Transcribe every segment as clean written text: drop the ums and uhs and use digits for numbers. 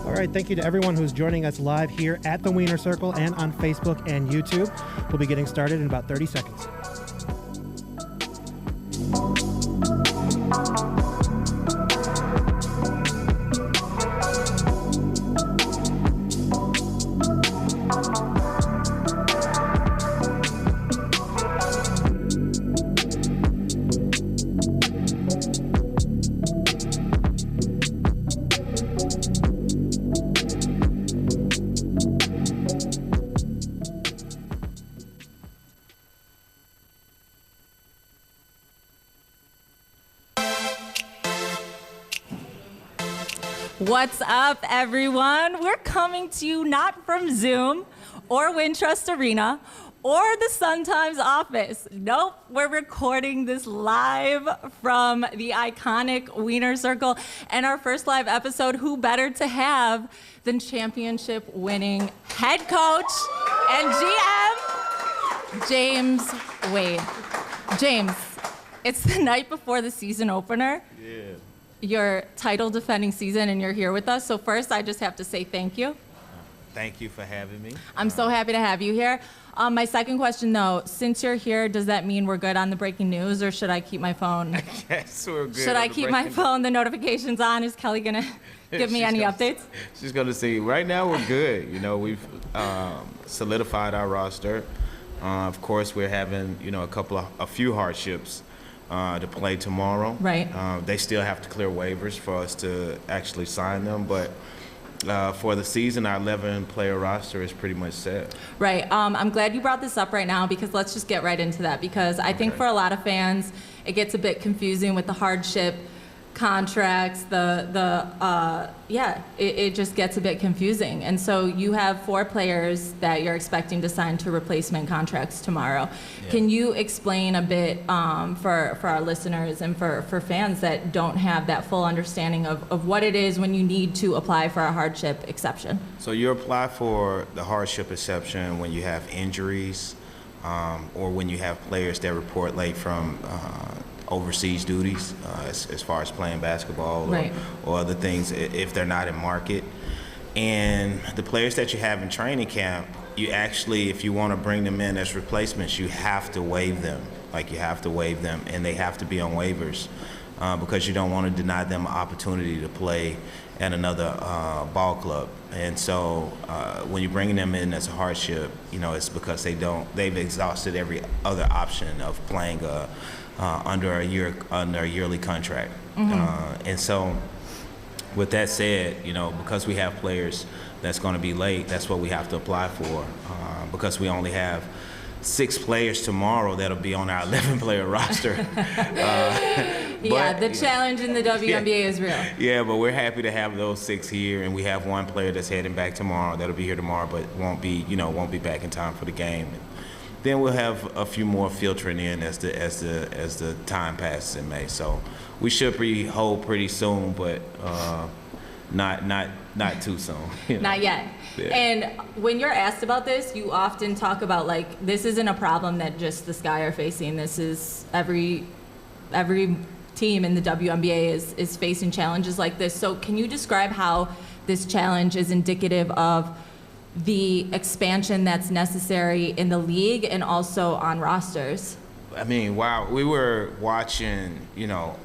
All right, thank you to everyone who's joining us live here at the Wiener Circle and on Facebook and YouTube. We'll be getting started in about 30 seconds. What's up, everyone? We're coming to you not from Zoom or Wintrust Arena or the Sun Times office. Nope, we're recording this live from the iconic Wiener Circle. And our first live episode, who better to have than championship-winning head coach and GM, James Wade. James, it's the night before the season opener. Yeah. Your title defending season, and you're here with us. So first, I just have to say thank you. Thank you for having me. I'm so happy to have you here. My second question, though, since you're here, does that mean we're good on the breaking news, or should I keep my phone? Yes, we're good. Should I keep my phone, the notifications on? Is Kelly gonna give me any updates? She's gonna see. Right now, we're good. You know, we've solidified our roster. Of course, we're having, a few hardships to play tomorrow. Right. They still have to clear waivers for us to actually sign them, but for the season, our 11-player roster is pretty much set. Right. I'm glad you brought this up right now, because let's just get right into that, because I think for a lot of fans, it gets a bit confusing with the hardship contracts, it just gets a bit confusing. And so you have 4 players that you're expecting to sign to replacement contracts tomorrow. Yeah. Can you explain a bit for our listeners and for fans that don't have that full understanding of what it is when you need to apply for a hardship exception? So you apply for the hardship exception when you have injuries or when you have players that report late from overseas duties as far as playing basketball or other things if they're not in market. And the players that you have in training camp, you actually, if you want to bring them in as replacements, you have to waive them. You have to waive them, and they have to be on waivers because you don't want to deny them an opportunity to play at another ball club. And so when you're bringing them in as a hardship, it's because they've exhausted every other option of playing under a yearly contract. Mm-hmm. And so with that said, because we have players that's going to be late, that's what we have to apply for, because we only have 6 players tomorrow that'll be on our 11-player roster. The challenge in the WNBA is real. Yeah, but we're happy to have those 6 here, and we have 1 player that's heading back tomorrow that'll be here tomorrow, but won't be back in time for the game. Then we'll have a few more filtering in as the time passes in May. So we should be whole pretty soon, but not too soon. Not yet. Yeah. And when you're asked about this, you often talk about this isn't a problem that just the Sky are facing. This is every team in the WNBA is facing challenges like this. So can you describe how this challenge is indicative of the expansion that's necessary in the league and also on rosters? I mean, wow, we were watching,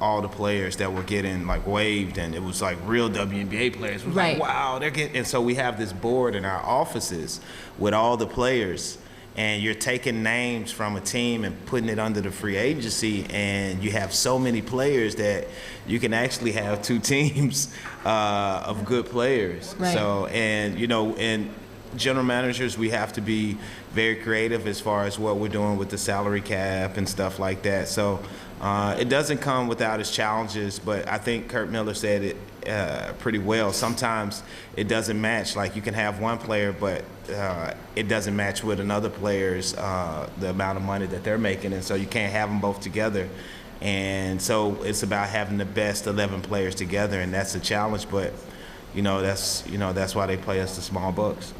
all the players that were getting waived, and it was real WNBA players. It was wow, they're getting, and so we have this board in our offices with all the players, and you're taking names from a team and putting it under the free agency, and you have so many players that you can actually have 2 teams of good players. Right. So, and general managers, we have to be very creative as far as what we're doing with the salary cap and stuff like that. So it doesn't come without its challenges, but I think Kurt Miller said it pretty well. Sometimes it doesn't match. You can have 1 player, but it doesn't match with another player's the amount of money that they're making, and so you can't have them both together. And so it's about having the best 11 players together, and that's a challenge, but that's why they play us the small bucks.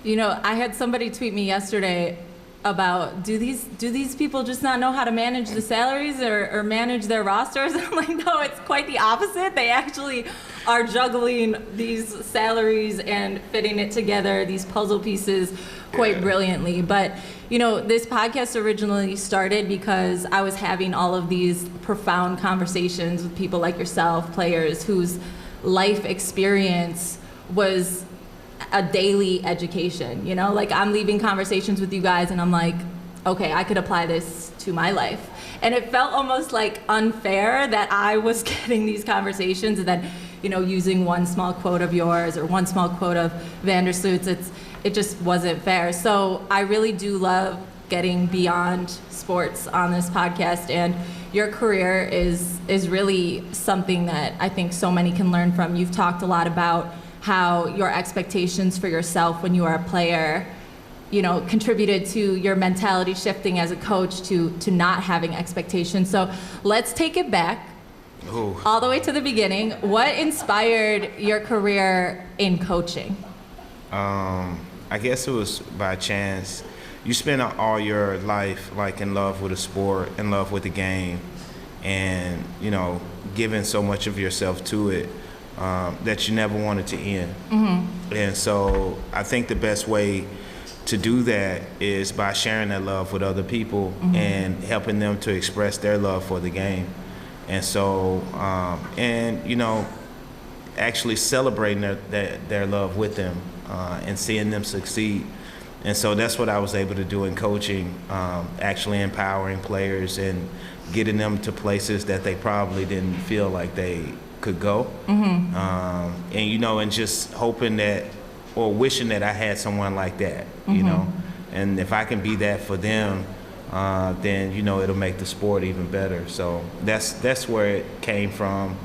I had somebody tweet me yesterday about, do these people just not know how to manage the salaries or manage their rosters? And I'm like, no, it's quite the opposite. They actually are juggling these salaries and fitting it together, these puzzle pieces, quite brilliantly. But this podcast originally started because I was having all of these profound conversations with people like yourself, players whose life experience was a daily education. Like I'm leaving conversations with you guys and I'm like, okay, I could apply this to my life. And it felt almost like unfair that I was getting these conversations and then, using one small quote of yours or one small quote of Vandersloot's. It just wasn't fair. So I really do love getting beyond sports on this podcast, and your career is really something that I think so many can learn from. You've talked a lot about how your expectations for yourself when you are a player, contributed to your mentality shifting as a coach to not having expectations. So let's take it back all the way to the beginning. What inspired your career in coaching? I guess it was by chance. You spend all your life like in love with a sport, in love with the game, and giving so much of yourself to it that you never wanted to end. Mm-hmm. And so I think the best way to do that is by sharing that love with other people, mm-hmm. and helping them to express their love for the game. And so, actually celebrating their love with them and seeing them succeed. And so that's what I was able to do in coaching, actually empowering players and getting them to places that they probably didn't feel like they could go. Mm-hmm. And just hoping that, or wishing that I had someone like that, mm-hmm. And if I can be that for them, then it'll make the sport even better. So that's where it came from.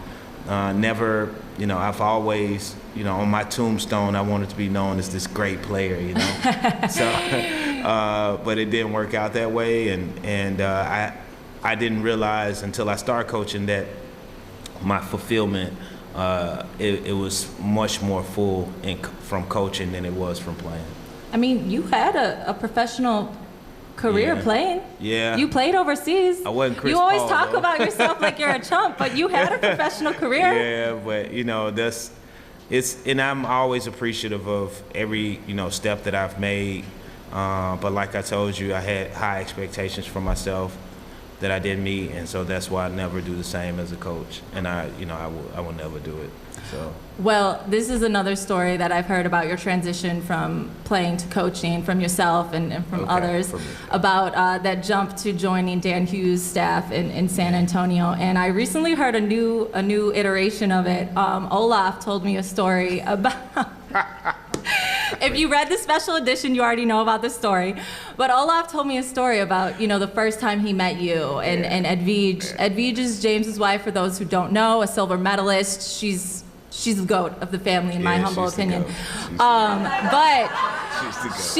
Never, I've always, on my tombstone, I wanted to be known as this great player, So, but it didn't work out that way, and I didn't realize until I started coaching that my fulfillment, it was much more full from coaching than it was from playing. I mean, you had a professional career playing. Yeah. You played overseas. I wasn't Chris You always Paul, talk though. about yourself like you're a chump, but you had a professional career. Yeah, but and I'm always appreciative of every, step that I've made. But like I told you, I had high expectations for myself that I didn't meet, and so that's why I never do the same as a coach. And I will never do it. So. Well, this is another story that I've heard about your transition from playing to coaching, from yourself and from others, about that jump to joining Dan Hughes' staff in San Antonio. And I recently heard a new iteration of it. Olaf told me a story about. If you read the special edition, you already know about this story. But Olaf told me a story about, the first time he met you and Edvige. Edvige is James's wife, for those who don't know, a silver medalist. She's the GOAT of the family, in my humble opinion. But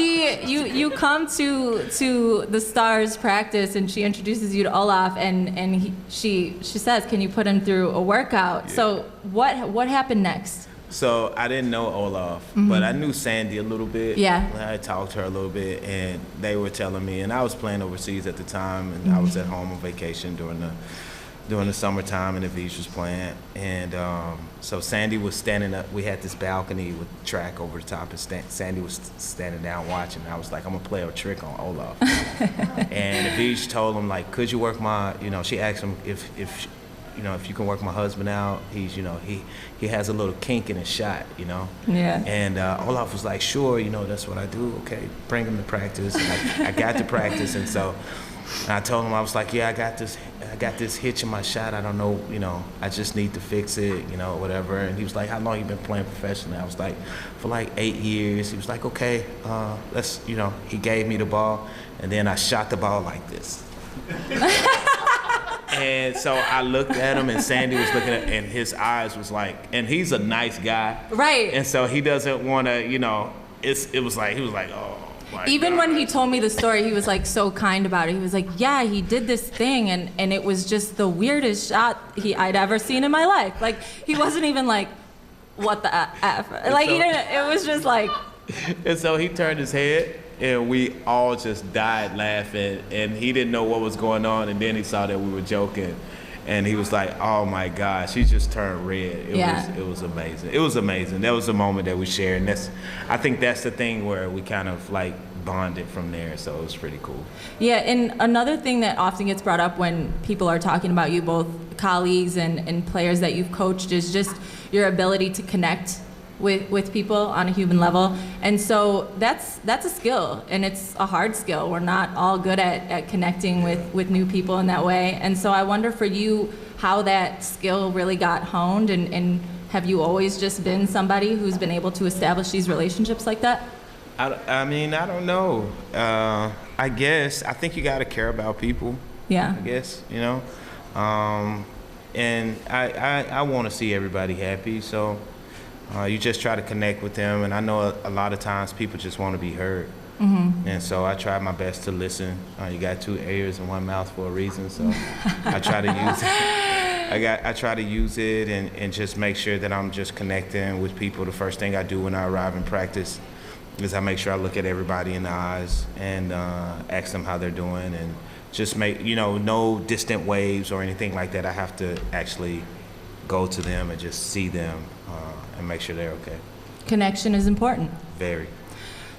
you come to the Stars practice, and she introduces you to Olaf, and she says, "Can you put him through a workout?" Yeah. So what happened next? So I didn't know Olaf, mm-hmm. but I knew Sandy a little bit. Yeah. I talked to her a little bit, and they were telling me, and I was playing overseas at the time, and mm-hmm. I was at home on vacation during the summertime, and Edvige was playing. And so Sandy was standing up. We had this balcony with track over the top, and Sandy was standing down watching. I was like, I'm gonna play a trick on Olaf. And Edvige told him, like, could you work my, she asked him if you can work my husband out. He's, he has a little kink in his shot, Yeah. And Olaf was like, sure, that's what I do. Okay, bring him to practice. And I got to practice, and so I told him, I was like, yeah, I got this hitch in my shot. I don't know, I just need to fix it, whatever. And he was like, how long you been playing professionally? I was like, for like 8 years. He was like, okay, let's, he gave me the ball, and then I shot the ball like this. And so I looked at him, and Sandy was looking at, and his eyes was like, and he's a nice guy, right? And so he doesn't want to, it was like, he was like, oh my Even God. when he told me the story, he was like so kind about it. He was like, yeah, he did this thing, and it was just the weirdest shot I'd ever seen in my life. Like, he wasn't even like, what the F? Like, he didn't, it was just like. And so he turned his head, and we all just died laughing, and he didn't know what was going on, and then he saw that we were joking, and he was like, oh my gosh, he just turned red. It was amazing. It was amazing. That was the moment that we shared, and I think that's the thing where we kind of like bonded from there, so it was pretty cool. Yeah, and another thing that often gets brought up when people are talking about you, both colleagues and players that you've coached, is just your ability to connect with people on a human level. And so that's a skill, and it's a hard skill. We're not all good at connecting with new people in that way. And so I wonder for you how that skill really got honed, and have you always just been somebody who's been able to establish these relationships like that? I mean, I don't know. I guess, I think you got to care about people. Yeah. I guess, you know. And I want to see everybody happy, so you just try to connect with them. And I know a lot of times people just want to be heard. Mm-hmm. And so I try my best to listen. You got 2 ears and 1 mouth for a reason, so I try to use it. I try to use it and just make sure that I'm just connecting with people. The first thing I do when I arrive in practice is I make sure I look at everybody in the eyes and ask them how they're doing, and just make, no distant waves or anything like that. I have to actually go to them and just see them and make sure they're okay. Connection is important. Very.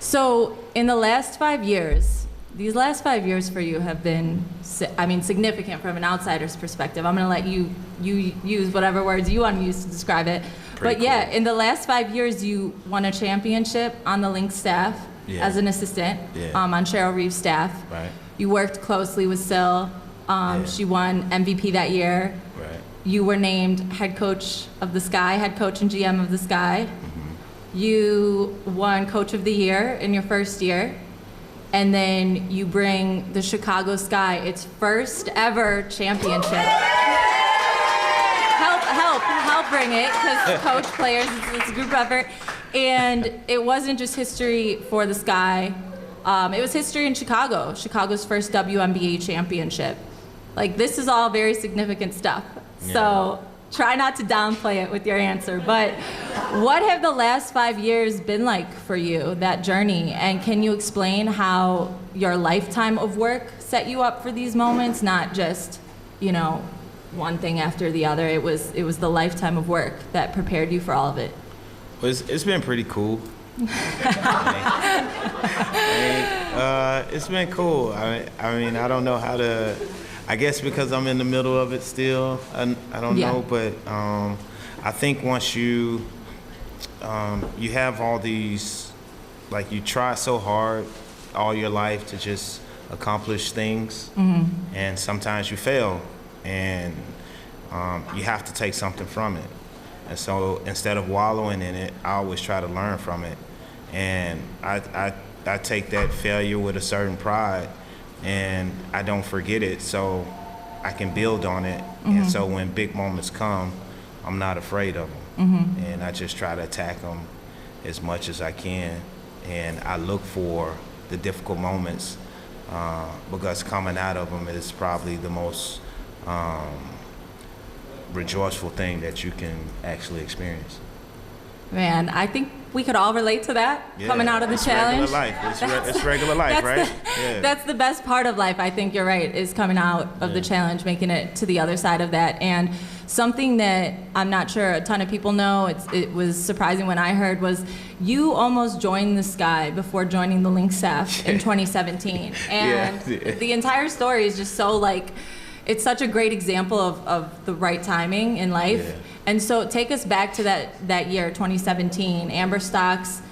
So in the last 5 years, these last 5 years for you have been, significant from an outsider's perspective. I'm going to let you use whatever words you want to use to describe it. But yeah, in the last 5 years, you won a championship on the Lynx staff as an assistant on Cheryl Reeve's staff. Right. You worked closely with Syl. She won MVP that year. Right. You were named head coach of the Sky, head coach and GM of the Sky. Mm-hmm. You won Coach of the Year in your first year. And then you bring the Chicago Sky its first ever championship. Help bring it, because coach, players, it's a group effort. And it wasn't just history for the Sky. It was history in Chicago, Chicago's first WNBA championship. Like, this is all very significant stuff. Yeah. So try not to downplay it with your answer. But what have the last 5 years been like for you, that journey? And can you explain how your lifetime of work set you up for these moments, not just, one thing after the other? It was the lifetime of work that prepared you for all of it. Well, it's been pretty cool. It's been cool. I mean, I don't know how to. I guess because I'm in the middle of it still. I don't know, but I think once you have all these, like, you try so hard all your life to just accomplish things, and sometimes you fail, and you have to take something from it. And so instead of wallowing in it, I always try to learn from it. And I take that failure with a certain pride, and I don't forget it, so I can build on it. And so when big moments come, I'm not afraid of them. And I just try to attack them as much as I can. And I look for the difficult moments because coming out of them is probably the most rejoiceful thing that you can actually experience. Man, I think we could all relate to that, coming out of the challenge. It's regular life, right? That's the best part of life, I think you're right, is coming out of the challenge, making it to the other side of that. And something that I'm not sure a ton of people know, it was surprising when I heard, was you almost joined the Sky before joining the Lynx staff in 2017. And the entire story is just so, it's such a great example of the right timing in life. Yeah. And so take us back to that year, 2017. Amber Stocks,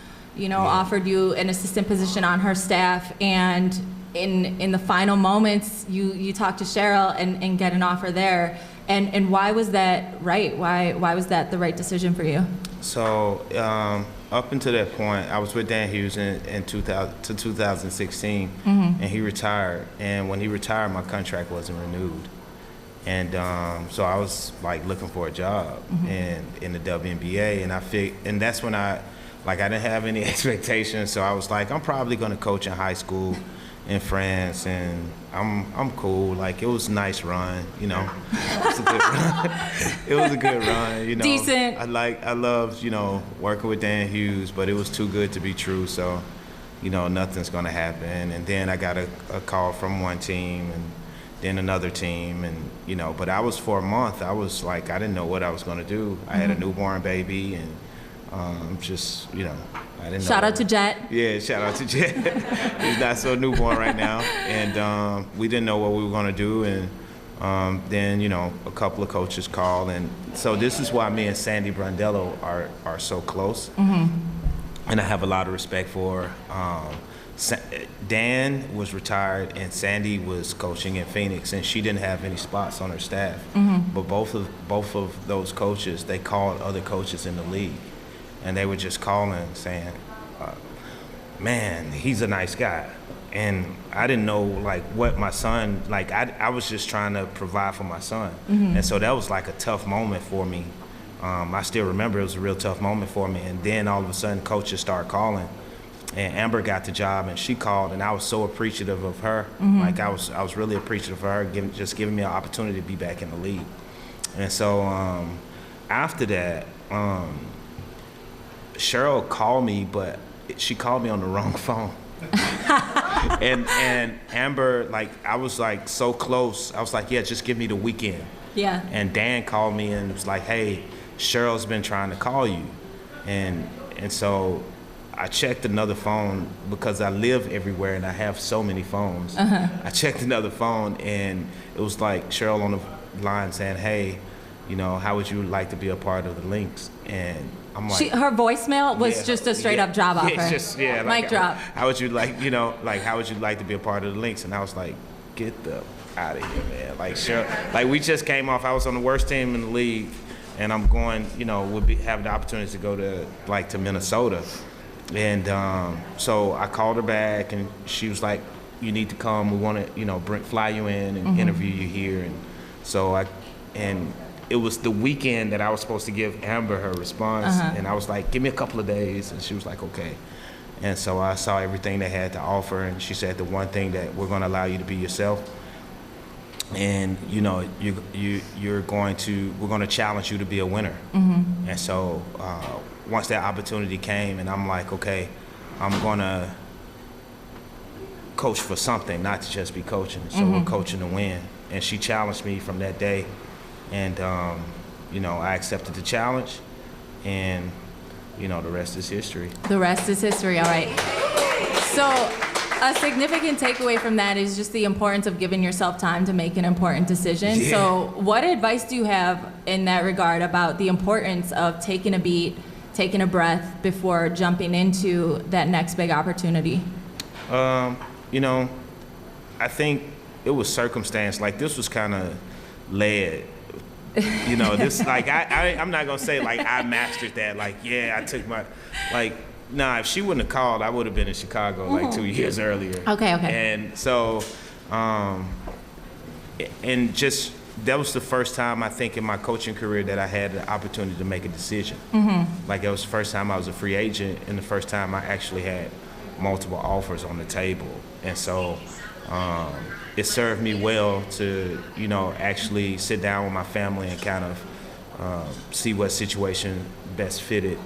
offered you an assistant position on her staff, and in the final moments, you talk to Cheryl and get an offer there. And why was that right? Why was that the right decision for you? So up until that point, I was with Dan Hughes in 2016, and he retired. And when he retired, my contract wasn't renewed. And so I was looking for a job in the WNBA, and that's when I didn't have any expectations. So I was like, I'm probably going to coach in high school in France, and I'm cool. It was a nice run, It was a good run. It was a good run, Decent. I loved, working with Dan Hughes, but it was too good to be true. So nothing's going to happen. And then I got a call from one team and then another team. And, but I was for a month, I was like, I didn't know what I was going to do. I had a newborn baby and just, I didn't know. Shout out to Jet. Yeah, shout out to Jet. He's not so newborn right now. And we didn't know what we were going to do. And then, a couple of coaches called. And so this is why me and Sandy Brondello are so close. And I have a lot of respect for her. Dan was retired and Sandy was coaching in Phoenix, and she didn't have any spots on her staff. But both of those coaches, they called other coaches in the league, and they were just calling saying, man, he's a nice guy. And I didn't know what my son, I was just trying to provide for my son. And so that was a tough moment for me. I still remember it was a real tough moment for me. And then all of a sudden coaches start calling, and Amber got the job and she called, and I was so appreciative of her. I was really appreciative of her just giving me an opportunity to be back in the league. And so after that, Cheryl called me, but she called me on the wrong phone. and Amber, I was so close. I was like, yeah, just give me the weekend. Yeah. And Dan called me and was like, hey, Cheryl's been trying to call you. And so I checked another phone because I live everywhere and I have so many phones. I checked another phone and it was Cheryl on the line saying, hey, how would you like to be a part of the Lynx? And I'm like, her voicemail was just a straight up job offer. It's just, mic drop. How would you how would you like to be a part of the Lynx? And I was like, get the out of here, man. Cheryl, we just came off. I was on the worst team in the league, and I'm going, would have the opportunity to go to Minnesota. And so I called her back, and she was like, you need to come. We want to, fly you in and interview you here. And so and it was the weekend that I was supposed to give Amber her response. And I was like, give me a couple of days. And she was like, okay. And so I saw everything they had to offer. And she said, the one thing that we're going to allow you to be yourself. And, we're going to challenge you to be a winner. And so once that opportunity came, and I'm like, okay, I'm going to coach for something, not to just be coaching. So we're coaching to win. And she challenged me from that day. And, I accepted the challenge, and, the rest is history. The rest is history, all right. So a significant takeaway from that is just the importance of giving yourself time to make an important decision. Yeah. So what advice do you have in that regard about the importance of taking a beat, taking a breath before jumping into that next big opportunity? I think it was circumstance. This was kind of led. This I'm not gonna say I mastered that. I took my if she wouldn't have called, I would have been in Chicago 2 years earlier. Okay. And so, and just that was the first time I think in my coaching career that I had the opportunity to make a decision. It was the first time I was a free agent, and the first time I actually had multiple offers on the table. And so, it served me well to, actually sit down with my family and kind of see what situation best fitted,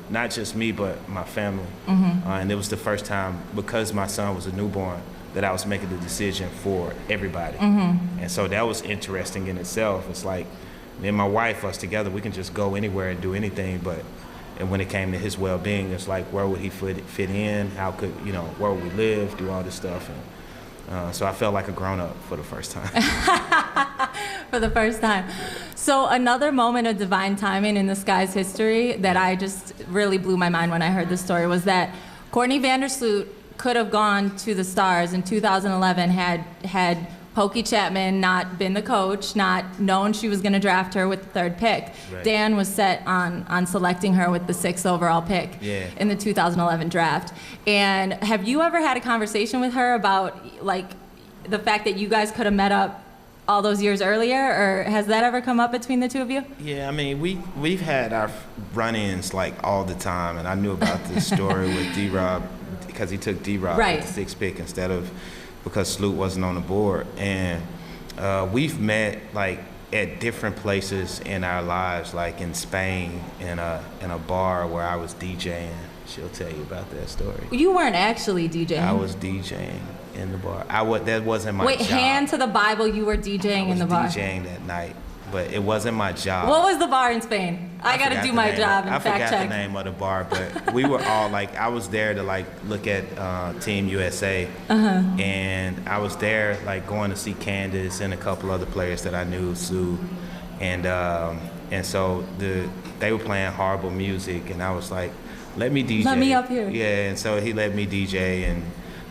not just me, but my family. And it was the first time, because my son was a newborn, that I was making the decision for everybody. And so that was interesting in itself. It's me and my wife, us together, we can just go anywhere and do anything, and when it came to his well-being, it's where would he fit in? How could, where would we live, do all this stuff. And so I felt like a grown-up for the first time. For the first time. So another moment of divine timing in this guy's history that I just really blew my mind when I heard this story was that Courtney Vandersloot could have gone to the Stars in 2011 had Pokey Chapman not been the coach, not known she was going to draft her with the third pick. Right. Dan was set on selecting her with the 6th overall pick in the 2011 draft. And have you ever had a conversation with her about the fact that you guys could have met up all those years earlier, or has that ever come up between the two of you? Yeah, I mean, we've had our run-ins all the time, and I knew about this story with D-Rob because he took D-Rob with the 6th pick instead of because Sloot wasn't on the board. And we've met at different places in our lives, in Spain in a bar where I was DJing, She'll tell you about that story. You weren't actually DJing. I was DJing in the bar. That wasn't my job. Wait, hand to the Bible, you were DJing in the bar. I was DJing that night, but it wasn't my job. What was the bar in Spain? I got to do my job and fact check. I forgot the name of the bar, but we were all like, I was there to like look at Team USA, and I was there like going to see Candace and a couple other players that I knew, Sue, and so they were playing horrible music, and I was like, let me DJ. Let me up here. Yeah, and so he let me DJ, and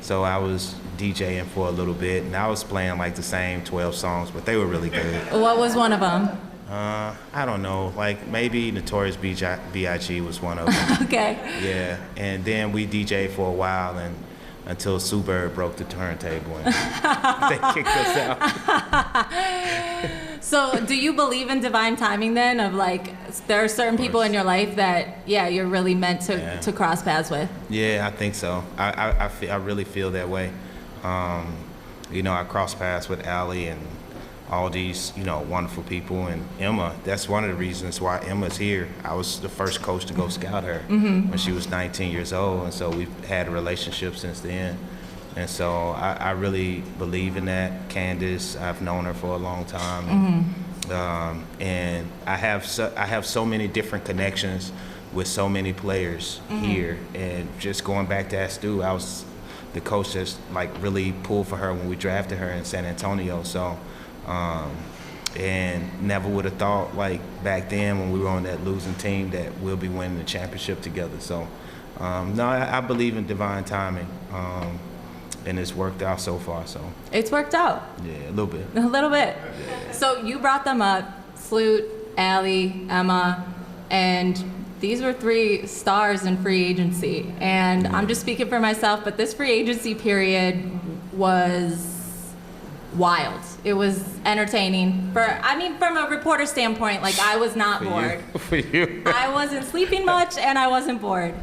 so I was DJing for a little bit, and I was playing like the same 12 songs, but they were really good. What was one of them? I don't know, like maybe Notorious B.I.G. was one of them. Okay. Yeah, and then we DJed for a while, and until Sue Bird broke the turntable and they kicked us out. So do you believe in divine timing then, of like there are certain people in your life that you're really meant to cross paths with? Yeah, I think so. I really feel that way. I crossed paths with Allie and all these wonderful people, and Emma. That's one of the reasons why Emma's here. I was the first coach to go scout her when she was 19 years old, and so we've had a relationship since then. And so I really believe in that. Candace, I've known her for a long time, and I have so many different connections with so many players here. And just going back to Stu, I was the coach that's like really pulled for her when we drafted her in San Antonio. So, and never would have thought like back then when we were on that losing team that we'll be winning the championship together. So, no, I believe in divine timing. And it's worked out so far. So it's worked out. Yeah, a little bit. A little bit. Yeah. So you brought them up, Sloot, Allie, Emma, and these were 3 stars in free agency. And I'm just speaking for myself, but this free agency period was wild. It was entertaining. From a reporter standpoint, like I was not bored. For you. I wasn't sleeping much and I wasn't bored.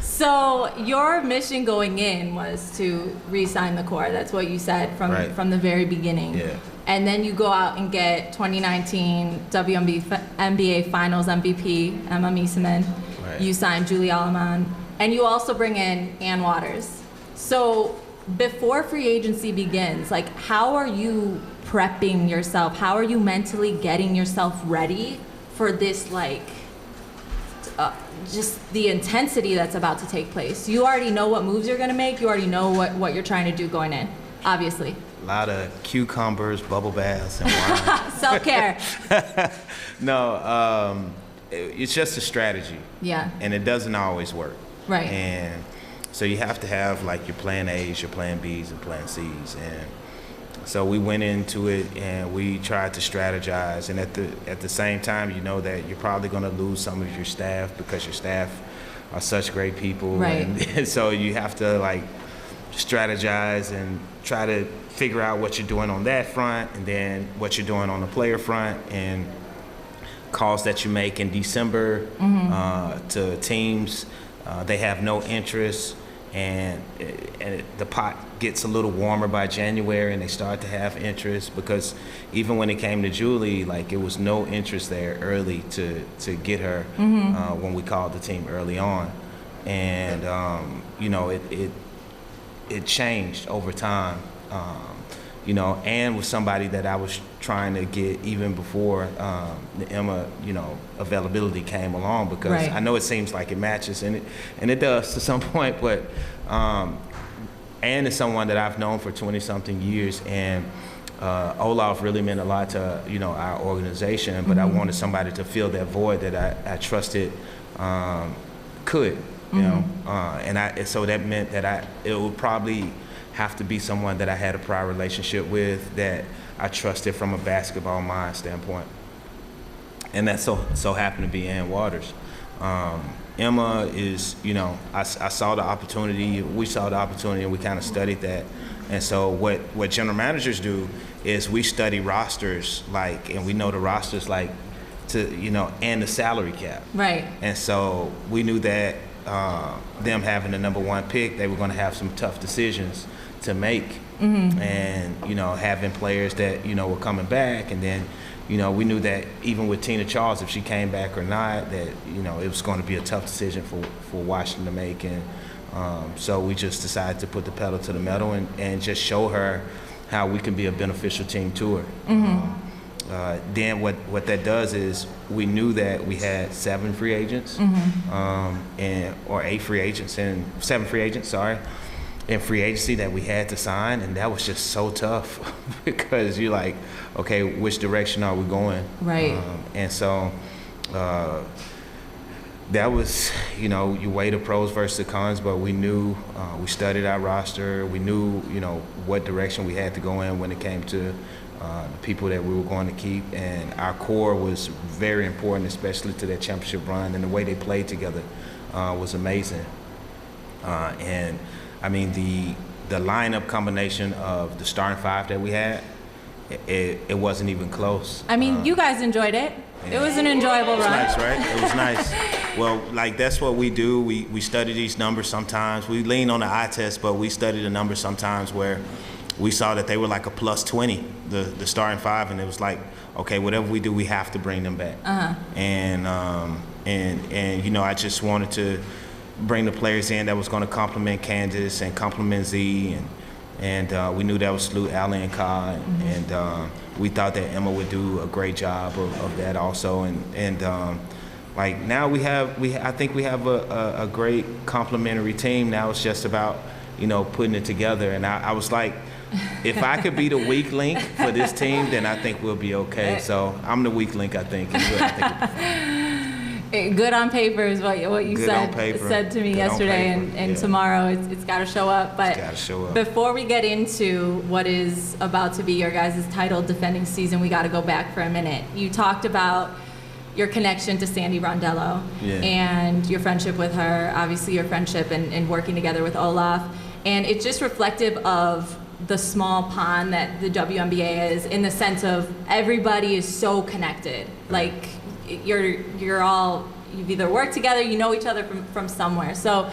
So your mission going in was to re-sign the core. That's what you said from the very beginning. Yeah. And then you go out and get 2019 WNBA Finals MVP Emma Miesemann. Right. You signed Julie Alleman, and you also bring in Ann Waters. So before free agency begins, like how are you prepping yourself? How are you mentally getting yourself ready for this just the intensity that's about to take place? You already know what moves you're going to make. You already know what you're trying to do going in, obviously. A lot of cucumbers, bubble baths, and wine. Self-care. No, it's just a strategy. Yeah. And it doesn't always work. Right. And so you have to have like your plan A's, your plan B's, and plan C's. And so we went into it and we tried to strategize, and at the same time, you know that you're probably going to lose some of your staff because your staff are such great people. Right. And so you have to like strategize and try to figure out what you're doing on that front, and then what you're doing on the player front, and calls that you make in December to teams. They have no interest. And the pot gets a little warmer by January, and they start to have interest, because even when it came to Julie, like it was no interest there early to get her when we called the team early on, and it changed over time. Ann was somebody that I was trying to get even before the Emma, availability came along, because right. I know it seems like it matches, and it does to some point, but Ann is someone that I've known for 20-something years, and Olaf really meant a lot to our organization, but I wanted somebody to fill that void that I trusted could, so that meant that it would probably have to be someone that I had a prior relationship with, that I trusted from a basketball mind standpoint. And that so happened to be Ann Waters. Emma is, I saw the opportunity, we saw the opportunity, and we kind of studied that. And so what general managers do is we study rosters, and we know the rosters and the salary cap. Right. And so we knew that them having the number 1 pick, they were going to have some tough decisions to make, and having players that were coming back, and then we knew that even with Tina Charles, if she came back or not, that, it was going to be a tough decision for Washington to make. And so we just decided to put the pedal to the metal and just show her how we can be a beneficial team to her. Then what that does is we knew that we had 7 free agents, or 8 free agents and 7 free agents, in free agency that we had to sign, and that was just so tough because you're like, okay, which direction are we going? Right. And so that was, you weigh the pros versus the cons, but we knew, we studied our roster, we knew, what direction we had to go in when it came to the people that we were going to keep, and our core was very important, especially to that championship run, and the way they played together was amazing. And I mean, the lineup combination of the starting 5 that we had, it wasn't even close. I mean, you guys enjoyed it. Yeah. It was an enjoyable run. It was nice, right? It was nice. Well, like, that's what we do. We study these numbers sometimes. We lean on the eye test, but we study the numbers sometimes where we saw that they were like a plus 20, the starting 5, and it was like, okay, whatever we do, we have to bring them back. And I just wanted to bring the players in that was going to complement Candace and complement Z, and we knew that would salute Allie and Kai, and we thought that Emma would do a great job of that also, and like, now I think we have a great complementary team. Now it's just about putting it together, and I was like, if I could be the weak link for this team, then I think we'll be okay. So I'm the weak link, I think. Good on paper is what you said to me yesterday, and tomorrow it's got to show up. But before we get into what is about to be your guys' title defending season, we got to go back for a minute. You talked about your connection to Sandy Rondello and your friendship with her, obviously your friendship and working together with Olaf. And it's just reflective of the small pond that the WNBA is, in the sense of everybody is so connected. Like, you're all, you've either worked together, you know each other from somewhere. So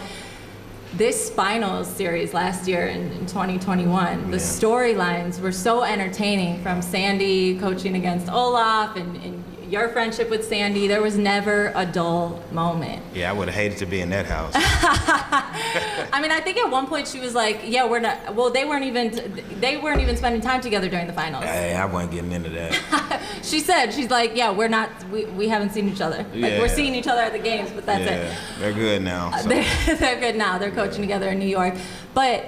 this finals series last year in 2021, the storylines were so entertaining, from Sandy coaching against Olaf and your friendship with Sandy. There was never a dull moment. Yeah, I would have hated to be in that house. I mean, I think at one point she was like, yeah, we're not, well, they weren't even spending time together during the finals. Hey, I wasn't getting into that. She's like, yeah, we haven't seen each other. Like, we're seeing each other at the games, but that's it. They're good now. So. They're good now. They're coaching together in New York. But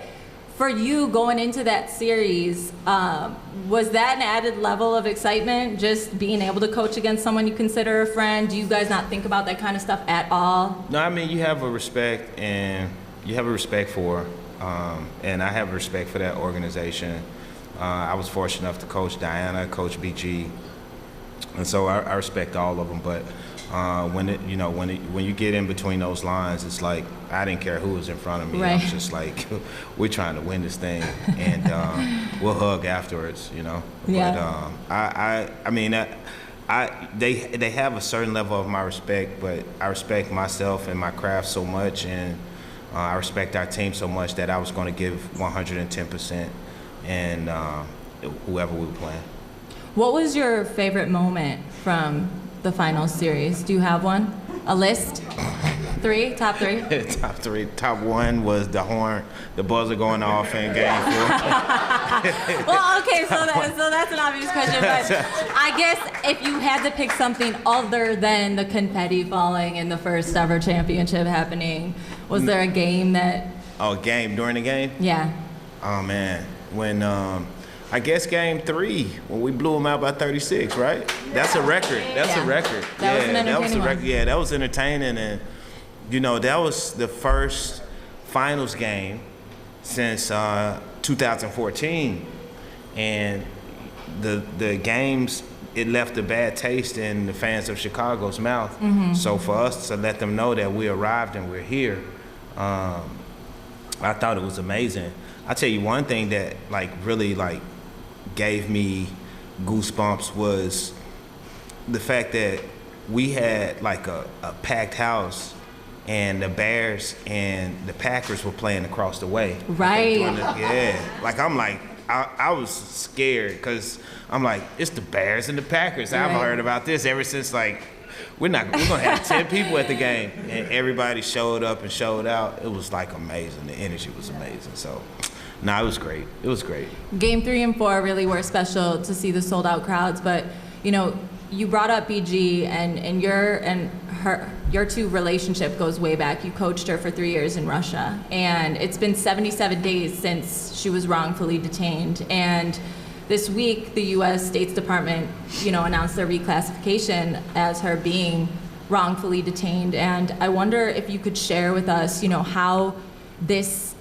for you going into that series, was that an added level of excitement, just being able to coach against someone you consider a friend? Do you guys not think about that kind of stuff at all? No, I mean, you have a respect for, and I have a respect for that organization. I was fortunate enough to coach Diana, coach BG, and so I respect all of them. But when you get in between those lines, it's like, I didn't care who was in front of me. Right. I was just like, we're trying to win this thing, and we'll hug afterwards, Yeah. But they have a certain level of my respect, but I respect myself and my craft so much, and I respect our team so much that I was going to give 110%, and whoever we were playing. What was your favorite moment from the finals series? Do you have one? A list? Top three? Top 3. Top 1 was the horn, the buzzer going off in Game 4. Well, okay, so that's an obvious question, but I guess if you had to pick something other than the confetti falling in the first ever championship happening, was there a game that... Oh, a game during the game? Yeah. Oh, man. When, I guess Game 3, when we blew them out by 36, right? That's a record. That's a record. That was an entertaining one. Yeah, that was entertaining, and that was the first finals game since 2014, and the games, it left a bad taste in the fans of Chicago's mouth. Mm-hmm. So for us to let them know that we arrived and we're here, I thought it was amazing. I'll tell you one thing that really gave me goosebumps was the fact that we had a packed house, and the Bears and the Packers were playing across the way. Right. I'm like, I was scared because I'm like, it's the Bears and the Packers. I've heard about this ever since we're gonna have 10 people at the game, and everybody showed up and showed out. It was like amazing. The energy was amazing. So, it was great. It was great. Game 3 and 4 really were special to see the sold out crowds, but you brought up BG and your two relationship goes way back. You coached her for 3 years in Russia, and it's been 77 days since she was wrongfully detained. And this week, the U.S. State's Department, announced their reclassification as her being wrongfully detained. And I wonder if you could share with us, how this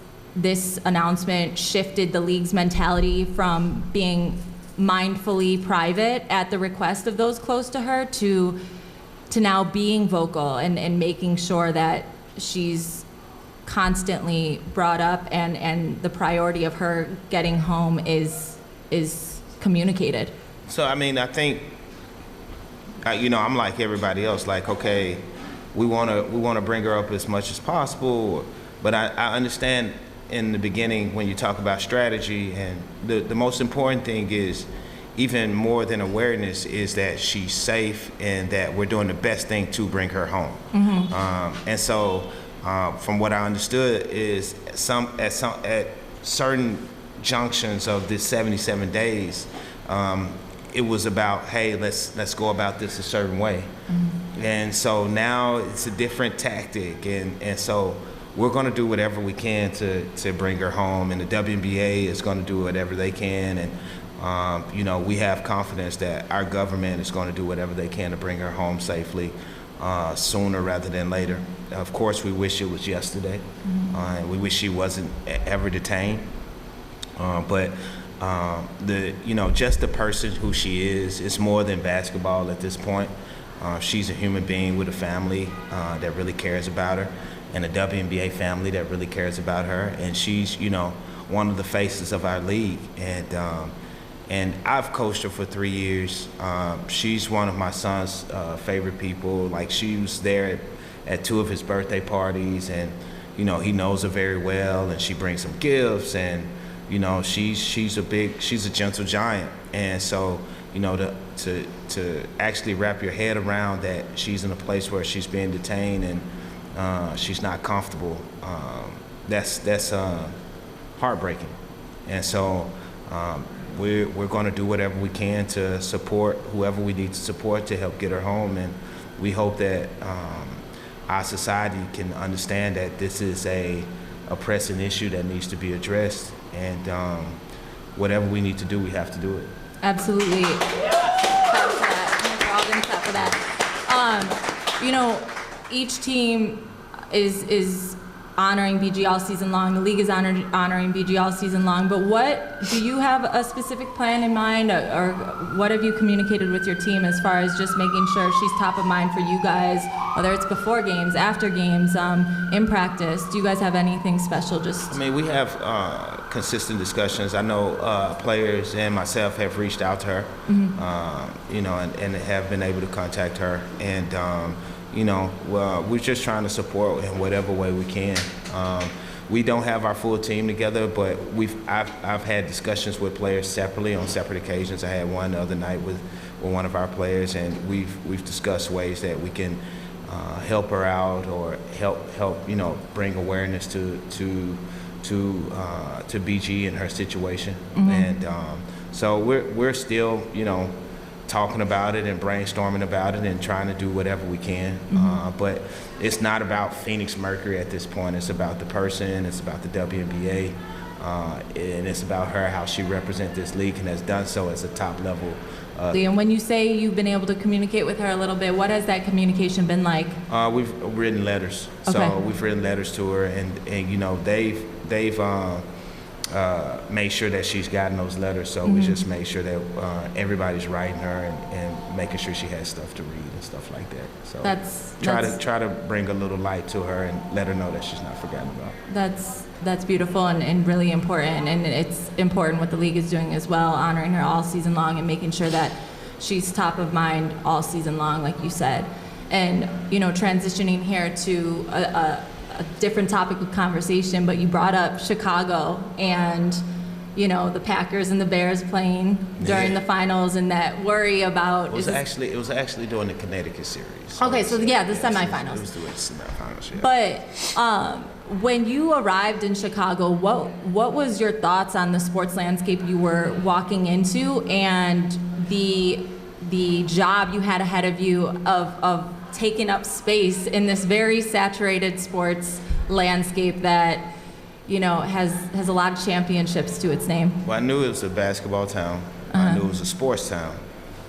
announcement shifted the league's mentality from being mindfully private at the request of those close to her to now being vocal and making sure that she's constantly brought up and the priority of her getting home is communicated. So I think I'm like everybody else, okay, we want to bring her up as much as possible, but I understand in the beginning when you talk about strategy, and the most important thing is, even more than awareness, is that she's safe and that we're doing the best thing to bring her home. And so from what I understood is at certain junctions of this 77 days, it was about, hey, let's go about this a certain way. And so now it's a different tactic, and so we're going to do whatever we can to bring her home, and the WNBA is going to do whatever they can, and we have confidence that our government is going to do whatever they can to bring her home safely, sooner rather than later. Of course, we wish it was yesterday, and we wish she wasn't ever detained. But just the person who she is, it's more than basketball at this point. She's a human being with a family that really cares about her, and a WNBA family that really cares about her. And she's, one of the faces of our league. And I've coached her for 3 years. She's one of my son's favorite people. She was there at 2 of his birthday parties, and he knows her very well, and she brings him gifts, and she's a gentle giant. And so to actually wrap your head around that she's in a place where she's being detained and she's not comfortable, that's heartbreaking. And so we're going to do whatever we can to support whoever we need to support to help get her home, and we hope that our society can understand that this is a pressing issue that needs to be addressed, and whatever we need to do, we have to do it. Absolutely. We're all going to clap for that. Each team is honoring BG all season long. The league is honoring BG all season long. But do you have a specific plan in mind, or what have you communicated with your team as far as just making sure she's top of mind for you guys, whether it's before games, after games, in practice? Do you guys have anything special? We have consistent discussions. I know players and myself have reached out to her, and have been able to contact her, and we're just trying to support in whatever way we can. We don't have our full team together, but I've had discussions with players separately on separate occasions. I had one the other night with one of our players, and we've discussed ways that we can help her out or help bring awareness to BG and her situation. And so we're still talking about it and brainstorming about it and trying to do whatever we can. But it's not about Phoenix Mercury at this point. It's about the person, it's about the WNBA, and it's about her, how she represents this league and has done so as a top level. And when you say you've been able to communicate with her a little bit, what has that communication been like? We've written letters. Okay. So we've written letters to her, and they've made sure that she's gotten those letters. So we just made sure that everybody's writing her and making sure she has stuff to read and stuff like that. So try to bring a little light to her and let her know that she's not forgotten about. That's beautiful and really important, and it's important what the league is doing as well, honoring her all season long and making sure that she's top of mind all season long, like you said. And transitioning here to a different topic of conversation, but you brought up Chicago, and you know, the Packers and the Bears playing during the finals, and that worry about. It was actually during the Connecticut series. Okay, so the semifinals. It was during the semifinals. Yeah. But when you arrived in Chicago, what was your thoughts on the sports landscape you were walking into, and the job you had ahead of you of taking up space in this very saturated sports landscape that, you know, has a lot of championships to its name? Well, I knew it was a basketball town. I knew it was a sports town.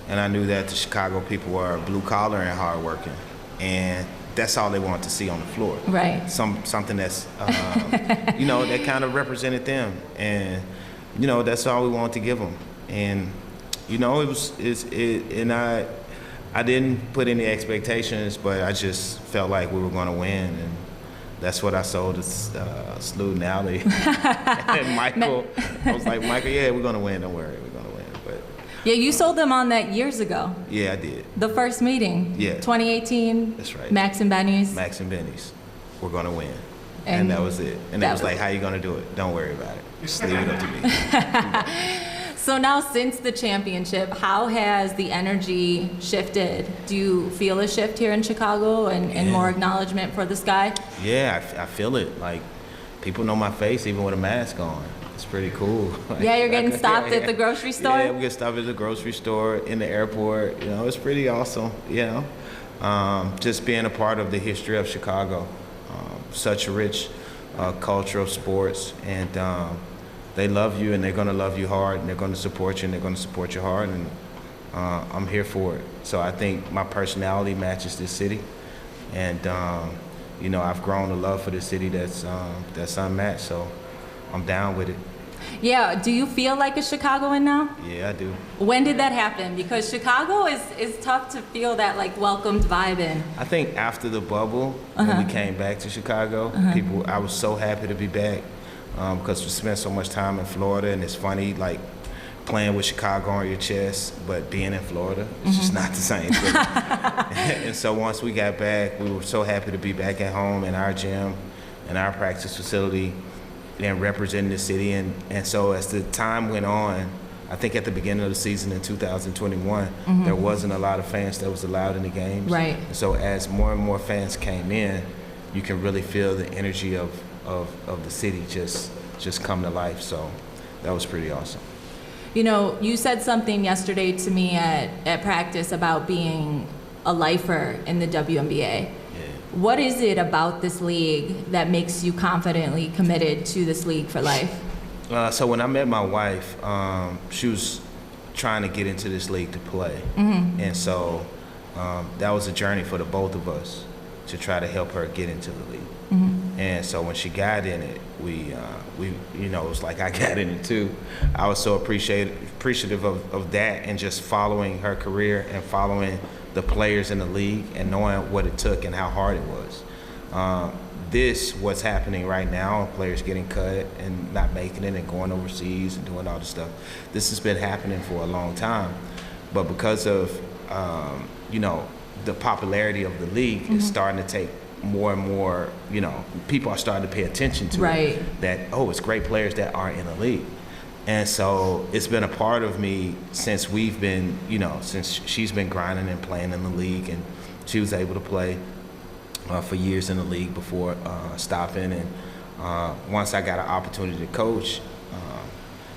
And I knew that the Chicago people were blue collar and hardworking. And that's all they wanted to see on the floor. Right. Something that's, you know, that kind of represented them. And, you know, that's all we wanted to give them. And, you know, I didn't put any expectations, but I just felt like we were going to win. And that's what I sold to Slew and Allie. And Michael, I was like, Michael, yeah, we're going to win. Don't worry, we're going to win. But yeah, you sold them on that years ago. Yeah, I did. The first meeting. Yeah. 2018. That's right. Max and Benny's. Max and Benny's. We're going to win. And that was it. And it was like, how you going to do it? Don't worry about it. Just leave it up to me. So now, since the championship, how has the energy shifted? Do you feel a shift here in Chicago and more acknowledgement for the Sky? Yeah, I feel it. Like, people know my face even with a mask on. It's pretty cool. Like, yeah, you're getting stopped at the grocery store? Yeah, we get stopped at the grocery store, in the airport. You know, it's pretty awesome, you know. Just being a part of the history of Chicago. Such a rich culture of sports. And they love you, and they're going to love you hard, and they're going to support you, and they're going to support you hard, and I'm here for it. So I think my personality matches this city, and you know, I've grown a love for this city that's unmatched, so I'm down with it. Yeah, do you feel like a Chicagoan now? Yeah, I do. When did that happen? Because Chicago is tough to feel that like welcomed vibe in. I think after the bubble, when we came back to Chicago, I was so happy to be back. Because we spent so much time in Florida, and it's funny, like, playing with Chicago on your chest, but being in Florida, it's just not the same thing. And so once we got back, we were so happy to be back at home in our gym, in our practice facility, and representing the city. And so as the time went on, I think at the beginning of the season in 2021, there wasn't a lot of fans that was allowed in the games. Right. And so as more and more fans came in, you can really feel the energy of the city just come to life. So that was pretty awesome. You know, you said something yesterday to me at practice about being a lifer in the WNBA. Yeah. What is it about this league that makes you confidently committed to this league for life? So when I met my wife, she was trying to get into this league to play. And so that was a journey for the both of us to try to help her get into the league. And so when she got in it, we you know, it was like I got in it too. I was so appreciative of that, and just following her career and following the players in the league and knowing what it took and how hard it was. What's happening right now, players getting cut and not making it and going overseas and doing all this stuff, this has been happening for a long time. But because of, you know, the popularity of the league is starting to take more and more, you know, people are starting to pay attention to it, that, oh, it's great players that aren't in the league. And so it's been a part of me since we've been, you know, since she's been grinding and playing in the league, and she was able to play for years in the league before stopping. And once I got an opportunity to coach,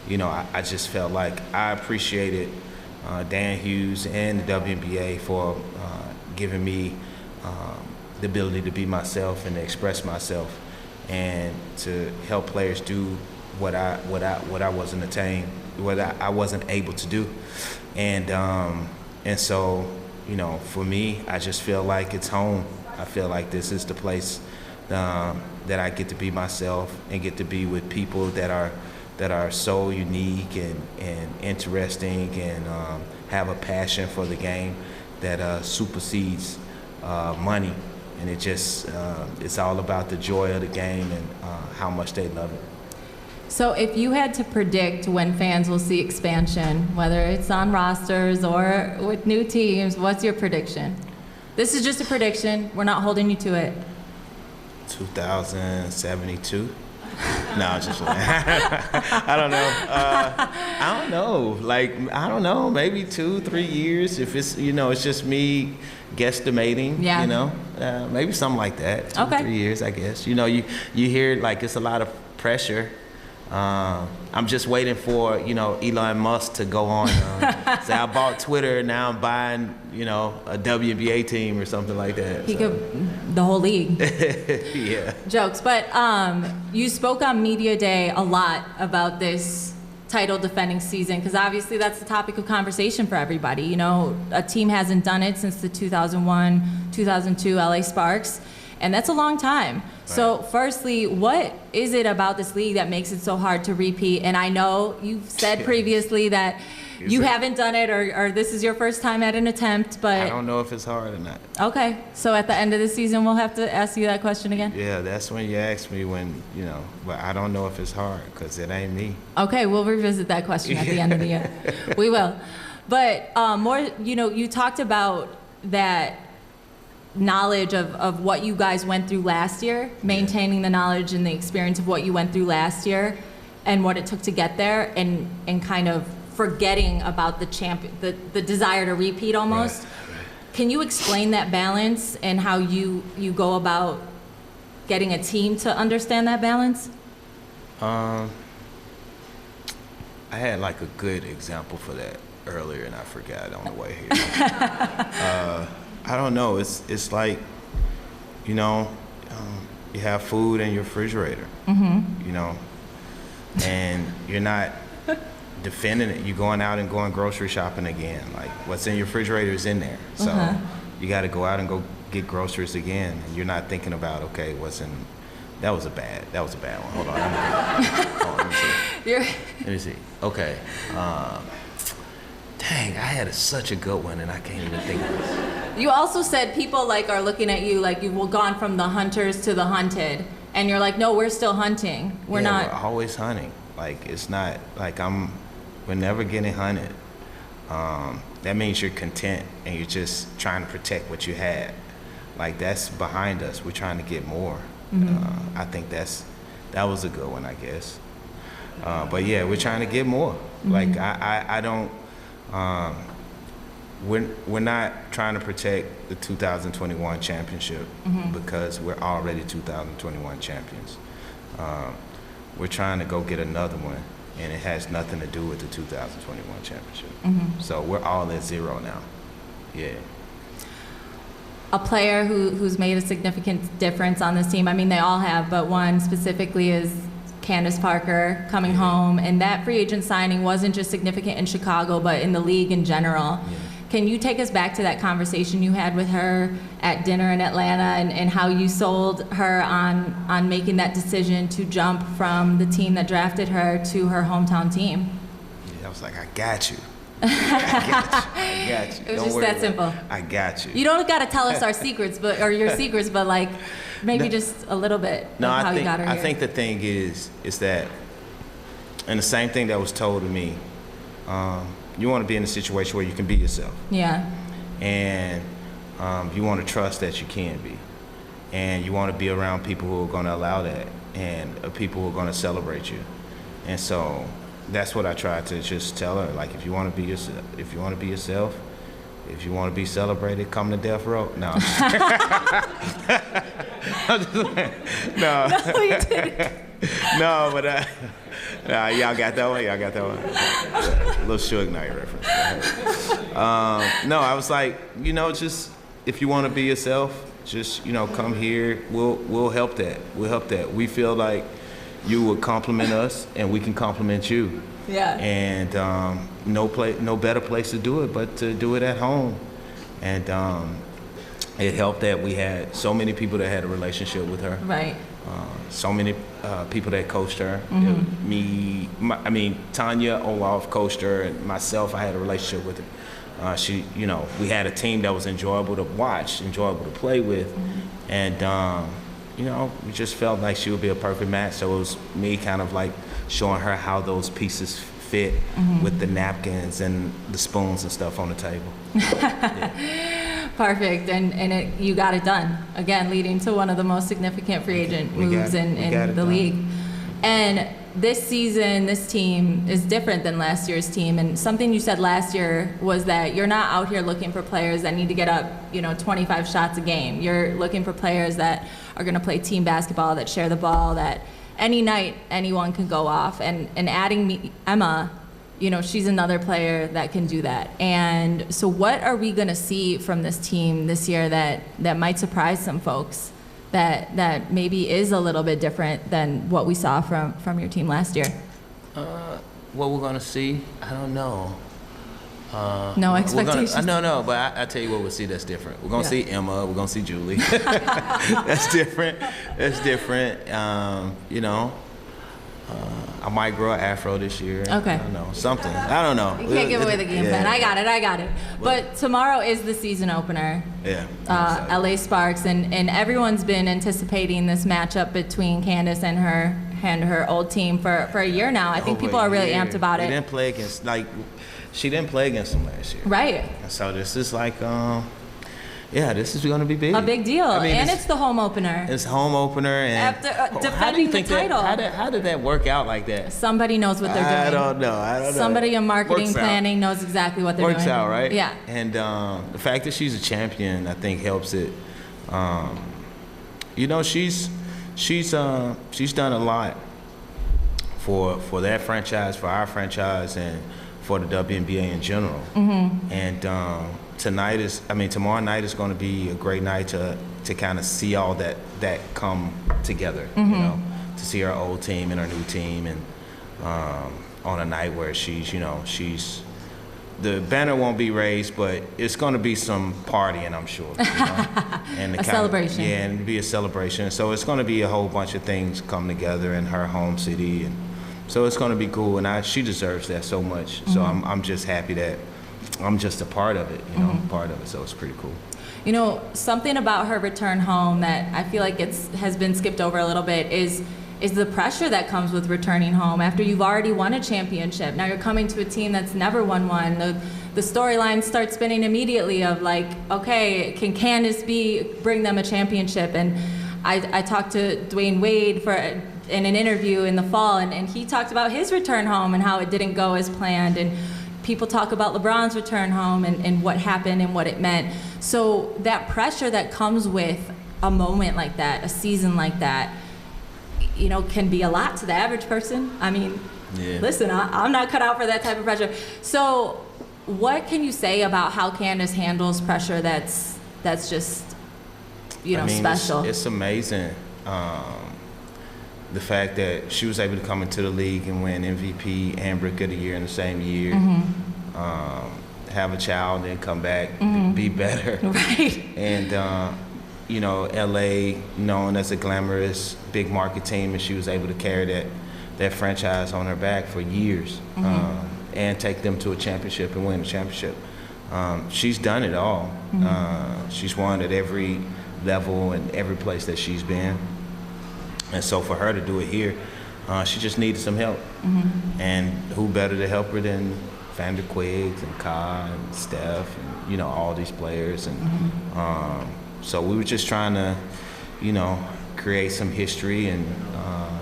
you know, I just felt like I appreciated Dan Hughes and the WNBA for giving me the ability to be myself and to express myself, and to help players do what I wasn't able to do. And so, you know, for me, I just feel like it's home. I feel like this is the place that I get to be myself and get to be with people that are so unique and interesting, and have a passion for the game that supersedes money. And it just, it's all about the joy of the game and how much they love it. So if you had to predict when fans will see expansion, whether it's on rosters or with new teams, what's your prediction? This is just a prediction. We're not holding you to it. 2072. No, I'm just I don't know. I don't know. Like, I don't know. Maybe 2-3 years. If it's, it's just me guesstimating. Yeah. Maybe something like that. 2-3 years, I guess. You hear like it's a lot of pressure. I'm just waiting for Elon Musk to go on. Say I bought Twitter, now I'm buying a WNBA team or something like that. He could the whole league. Yeah. Jokes, but you spoke on Media Day a lot about this title defending season because obviously that's the topic of conversation for everybody. A team hasn't done it since the 2001-2002 LA Sparks. And that's a long time. Right. So firstly, what is it about this league that makes it so hard to repeat? And I know you've said previously that you haven't done it or this is your first time at an attempt, but... I don't know if it's hard or not. Okay, so at the end of the season, we'll have to ask you that question again? Yeah, that's when you ask me but I don't know if it's hard because it ain't me. Okay, we'll revisit that question at the end of the year. We will. But more, you talked about that knowledge of what you guys went through last year, maintaining the knowledge and the experience of what you went through last year and what it took to get there and kind of forgetting about the desire to repeat almost. Right. Can you explain that balance and how you go about getting a team to understand that balance? I had like a good example for that earlier and I forgot on the way here. I don't know. It's like, you have food in your refrigerator, and you're not defending it. You're going out and going grocery shopping again. Like what's in your refrigerator is in there. So you got to go out and go get groceries again. And you're not thinking about, okay, that was a bad one. Hold on. Let me see. Okay. Dang, I had such a good one and I can't even think of it. You also said people are looking at you like you've gone from the hunters to the hunted. And you're like, no, we're still hunting. We're not. We're always hunting. Like, it's not like we're never getting hunted. That means you're content and you're just trying to protect what you had. Like, that's behind us. We're trying to get more. Mm-hmm. I think that was a good one, I guess. But yeah, we're trying to get more. Mm-hmm. Like, I don't. We're not trying to protect the 2021 championship because we're already 2021 champions. We're trying to go get another one, and it has nothing to do with the 2021 championship. Mm-hmm. So we're all at zero now. Yeah. A player who's made a significant difference on this team, I mean, they all have, but one specifically is Candace Parker coming home, and that free agent signing wasn't just significant in Chicago, but in the league in general. Yeah. Can you take us back to that conversation you had with her at dinner in Atlanta and how you sold her on making that decision to jump from the team that drafted her to her hometown team? Yeah, I was like, I got you. I got you. It was just that simple. I got you. You don't got to tell us our secrets, or your secrets, but like maybe just a little bit of how you got her here. I think the thing is that, and the same thing that was told to me, you want to be in a situation where you can be yourself. Yeah. And you want to trust that you can be. And you want to be around people who are going to allow that and people who are going to celebrate you. And so that's what I tried to just tell her. Like, if you want to be yourself, if you want to be celebrated, come to death row. No. I'm just no. No, you didn't. No, but y'all got that one? Y'all got that one? A little Suge Knight reference. No, I was like, just if you want to be yourself, just, come here. We'll help that. We'll help that. We feel like you would compliment us and we can compliment you. Yeah. And no better place to do it but to do it at home. And it helped that we had so many people that had a relationship with her. Right. So many people that coached her. Mm-hmm. Tanya Olaf coached her, and myself, I had a relationship with her. We had a team that was enjoyable to watch, enjoyable to play with, and we just felt like she would be a perfect match. So it was me kind of like showing her how those pieces fit with the napkins and the spoons and stuff on the table. Yeah. Perfect, and you got it done. Again, leading to one of the most significant free agent moves in the league. And this season, this team is different than last year's team. And something you said last year was that you're not out here looking for players that need to get up, 25 shots a game. You're looking for players that are going to play team basketball, that share the ball, that any night anyone can go off. And adding Emma, she's another player that can do that. And so what are we going to see from this team this year that might surprise some folks? That maybe is a little bit different than what we saw from your team last year? What we're gonna see, I don't know. No expectations. No, but I tell you what we'll see that's different. We're gonna see Emma. We're gonna see Julie. That's different. That's different. I might grow an afro this year. Okay. I don't know. Something. I don't know. You can't give away the game plan. I got it. But tomorrow is the season opener. Yeah. LA Sparks, and everyone's been anticipating this matchup between Candace and her old team for a year now. I think people are really amped about it. She didn't play against them last year. Right. So this is like, this is going to be big. A big deal. And it's the home opener. It's home opener. And after defending the title. How did that work out like that? Somebody knows what they're doing. I don't know. Somebody in marketing planning knows exactly what they're doing. Works out, right? Yeah. And the fact that she's a champion, I think, helps it. She's done a lot for that franchise, for our franchise, and for the WNBA in general. Mm-hmm. And tomorrow night is going to be a great night to kind of see all that come together. Mm-hmm. To see our old team and our new team, and on a night where she's the banner won't be raised, but it's going to be some partying, I'm sure. And a celebration. And it'll be a celebration. So it's going to be a whole bunch of things come together in her home city, and so it's going to be cool. And she deserves that so much. Mm-hmm. So I'm just happy that I'm just a part of it, Mm-hmm. part of it. So it's pretty cool. Something about her return home that I feel like has been skipped over a little bit is the pressure that comes with returning home after you've already won a championship. Now you're coming to a team that's never won one. The storyline starts spinning immediately of like, okay, can Candace bring them a championship? And I talked to Dwayne Wade in an interview in the fall, and he talked about his return home and how it didn't go as planned. And people talk about LeBron's return home and what happened and what it meant. So that pressure that comes with a moment like that, a season like that, can be a lot to the average person. I mean, Listen, I'm not cut out for that type of pressure. So what can you say about how Candace handles pressure that's just, special? It's amazing. The fact that she was able to come into the league and win MVP and Rookie of the Year in the same year, have a child, then come back, be better. Right. And, LA, known as a glamorous big market team, and she was able to carry that franchise on her back for years, and take them to a championship and win a championship. She's done it all. She's won at every level and every place that she's been. And so for her to do it here, she just needed some help. And who better to help her than Vander Quiggs and Ka and Steph and, all these players. And so we were just trying to, create some history and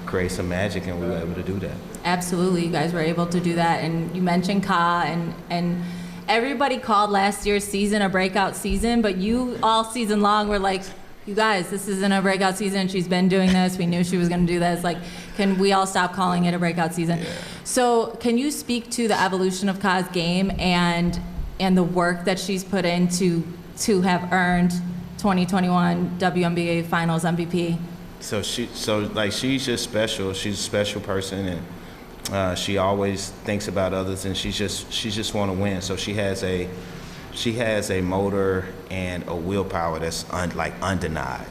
create some magic, and we were able to do that. Absolutely, you guys were able to do that. And you mentioned Ka, and everybody called last year's season a breakout season, but you all season long were like, you guys, this isn't a breakout season. She's been doing this. We knew she was going to do this. Like, can we all stop calling it a breakout season? Yeah. So can you speak to the evolution of Ka's game and the work that she's put in to have earned 2021 WNBA Finals MVP? So she's just special. She's a special person, and she always thinks about others, and she just want to win. So she has a motor and a willpower that's undenied,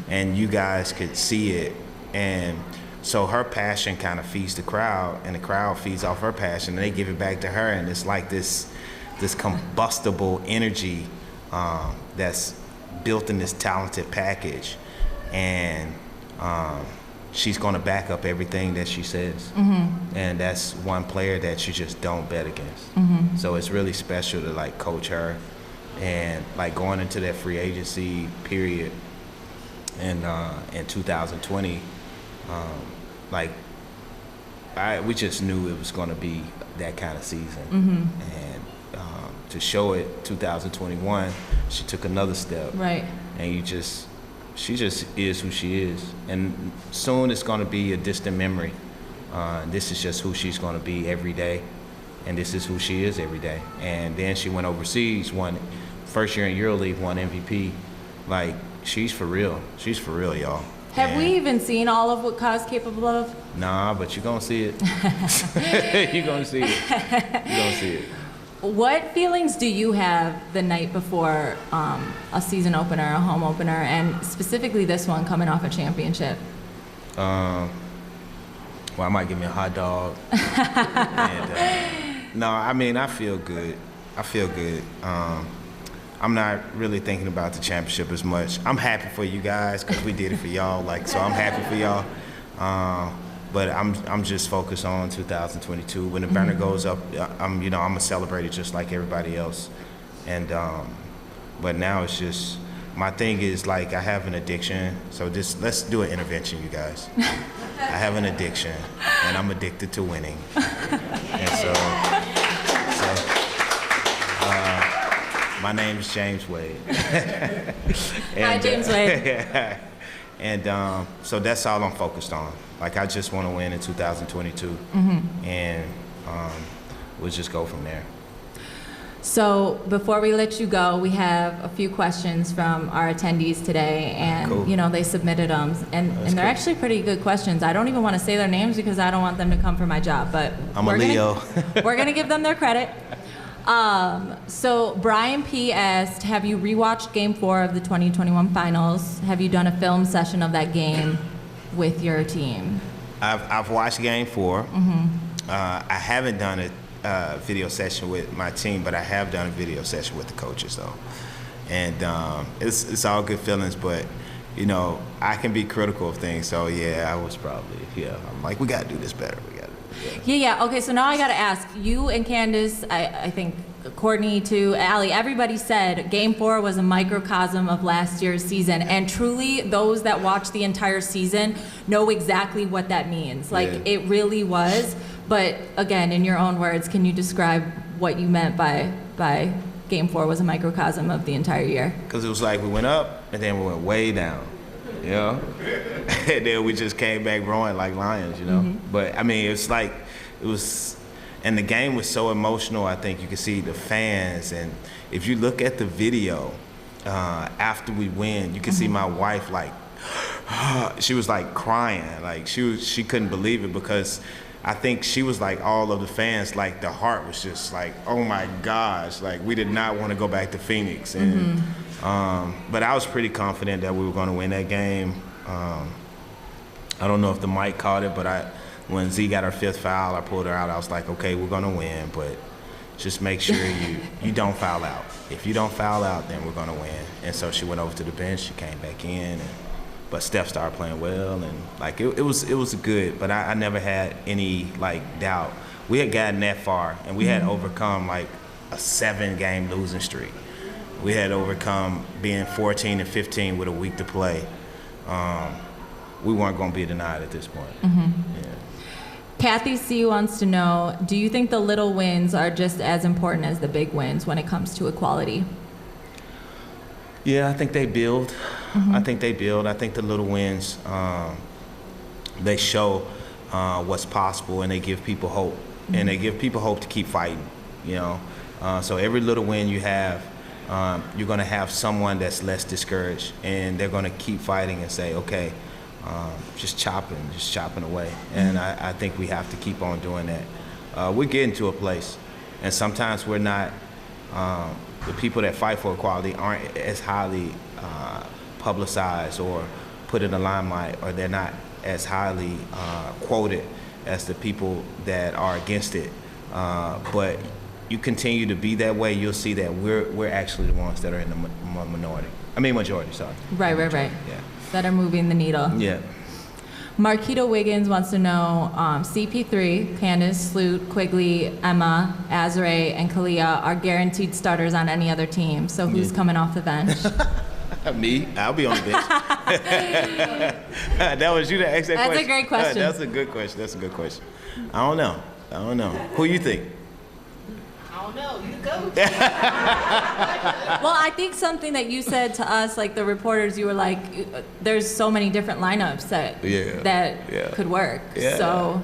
and you guys could see it. And so her passion kind of feeds the crowd, and the crowd feeds off her passion, and they give it back to her, and it's like this combustible energy that's built in this talented package, and she's going to back up everything that she says. And that's one player that you just don't bet against. So it's really special to coach her, and going into that free agency period in 2020, we just knew it was going to be that kind of season. And to show it 2021, she took another step. Right. And she just is who she is. And soon it's going to be a distant memory. This is just who she's going to be every day. And this is who she is every day. And then she went overseas, won first year in EuroLeague, won MVP. Like, she's for real. She's for real, y'all. Have we even seen all of what Ka's capable of? Nah, but you're going to see it. You're going to see it. You're going to see it. What feelings do you have the night before a season opener, a home opener, and specifically this one coming off a championship? Well, I might give me a hot dog. And, no, I mean, I feel good. I feel good. I'm not really thinking about the championship as much. I'm happy for you guys because we did it for y'all. Like, so I'm happy for y'all. But I'm just focused on 2022. When the banner goes up, I'm gonna celebrate it just like everybody else. And but now it's just, my thing is, like, I have an addiction. So let's do an intervention, you guys. I have an addiction, and I'm addicted to winning. And so my name is James Wade. Hi, James Wade. And so that's all I'm focused on. Like, I just want to win in 2022, and we'll just go from there. So before we let you go, we have a few questions from our attendees today, and Cool. They submitted them, and they're cool. actually pretty good questions. I don't even want to say their names because I don't want them to come for my job, but I'm a Leo. We're gonna give them their credit. So Brian P. asked, have you rewatched Game 4 of the 2021 Finals? Have you done a film session of that game with your team? I've watched Game 4. I haven't done a video session with my team, but I have done a video session with the coaches, though. And it's all good feelings, but, I can be critical of things. So, yeah, I was probably, I'm like, we got to do this better. Yeah. Okay, so now I got to ask, you and Candace, I think Courtney too, Allie, everybody said Game 4 was a microcosm of last year's season, and truly those that watch the entire season know exactly what that means. Like, It really was. But again, in your own words, can you describe what you meant by Game 4 was a microcosm of the entire year? Because it was like we went up and then we went way down, and then we just came back growing like lions, But I mean, it's like, it was, and the game was so emotional. I think you could see the fans, and if you look at the video after we win, you can see my wife, like, she was like crying, like she couldn't believe it, because I think she was like all of the fans, like the heart was just like, oh my gosh, like we did not want to go back to Phoenix. And but I was pretty confident that we were going to win that game. I don't know if the mic caught it, but when Z got her 5th foul, I pulled her out. I was like, okay, we're going to win, but just make sure you don't foul out. If you don't foul out, then we're going to win. And so she went over to the bench, she came back in, but Steph started playing well, and like it was good, but I never had any like doubt. We had gotten that far, and we had overcome like a 7-game losing streak. We had overcome being 14-15 with a week to play. We weren't going to be denied at this point. Kathy C. wants to know, do you think the little wins are just as important as the big wins when it comes to equality? Yeah, I think they build. I think they build. I think the little wins, they show what's possible, and they give people hope. And they give people hope to keep fighting, So every little win you have, you're going to have someone that's less discouraged, and they're going to keep fighting and say, okay, just chopping away. And I think we have to keep on doing that. We're getting to a place, and sometimes we're not, the people that fight for equality aren't as highly publicized or put in the limelight, or they're not as highly quoted as the people that are against it. But you continue to be that way, you'll see that we're actually the ones that are in the majority, sorry. Right. Yeah. That are moving the needle. Yeah. Marquita Wiggins wants to know, CP3, Candace, Sloot, Quigley, Emma, Azrae, and Kalia are guaranteed starters on any other team. So who's coming off the bench? Me? I'll be on the bench. That was you that asked that question? That's a great question. That's a good question. That's a good question. I don't know. Who you think? I don't know. You the coach. Well, I think something that you said to us, like the reporters, you were like, there's so many different lineups that could work. Yeah. So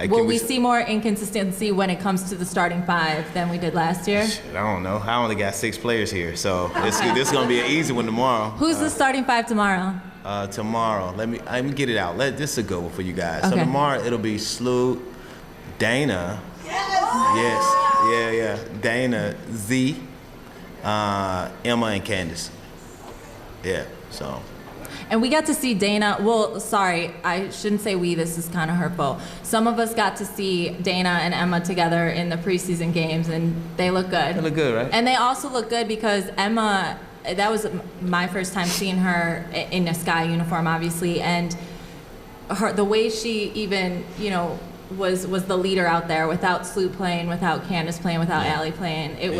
will we see more inconsistency when it comes to the starting five than we did last year? I don't know. I only got 6 players here, so this is gonna be an easy one tomorrow. Who's the starting five tomorrow? Tomorrow, let me get it out. This is a good one for you guys. Okay. So tomorrow it'll be Sloot, Dana. Yes. Yeah. Dana, Z, Emma, and Candace. Yeah. So. And we got to see Dana. Well, sorry, I shouldn't say we. This is kind of hurtful. Some of us got to see Dana and Emma together in the preseason games, and they look good. They look good, right? And they also look good because Emma, that was my first time seeing her in a Sky uniform, obviously, and the way she even, was the leader out there without Sloot playing, without Candace playing, without Allie playing. It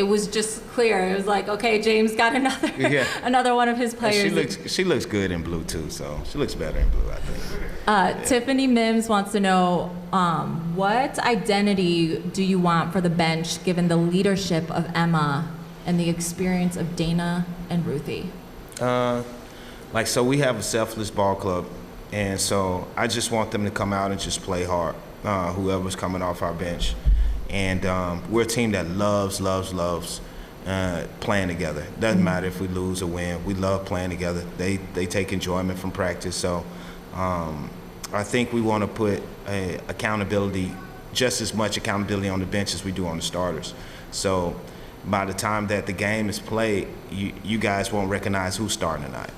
was just clear. It was like, okay, James got another one of his players. She looks good in blue too, so she looks better in blue, I think. Tiffany Mims wants to know, what identity do you want for the bench given the leadership of Emma and the experience of Dana and Ruthie? So we have a selfless ball club. And so I just want them to come out and just play hard, whoever's coming off our bench. And we're a team that loves playing together. Doesn't matter if we lose or win. We love playing together. They take enjoyment from practice. So I think we want to put accountability, just as much accountability on the bench as we do on the starters. So by the time that the game is played, you guys won't recognize who's starting tonight.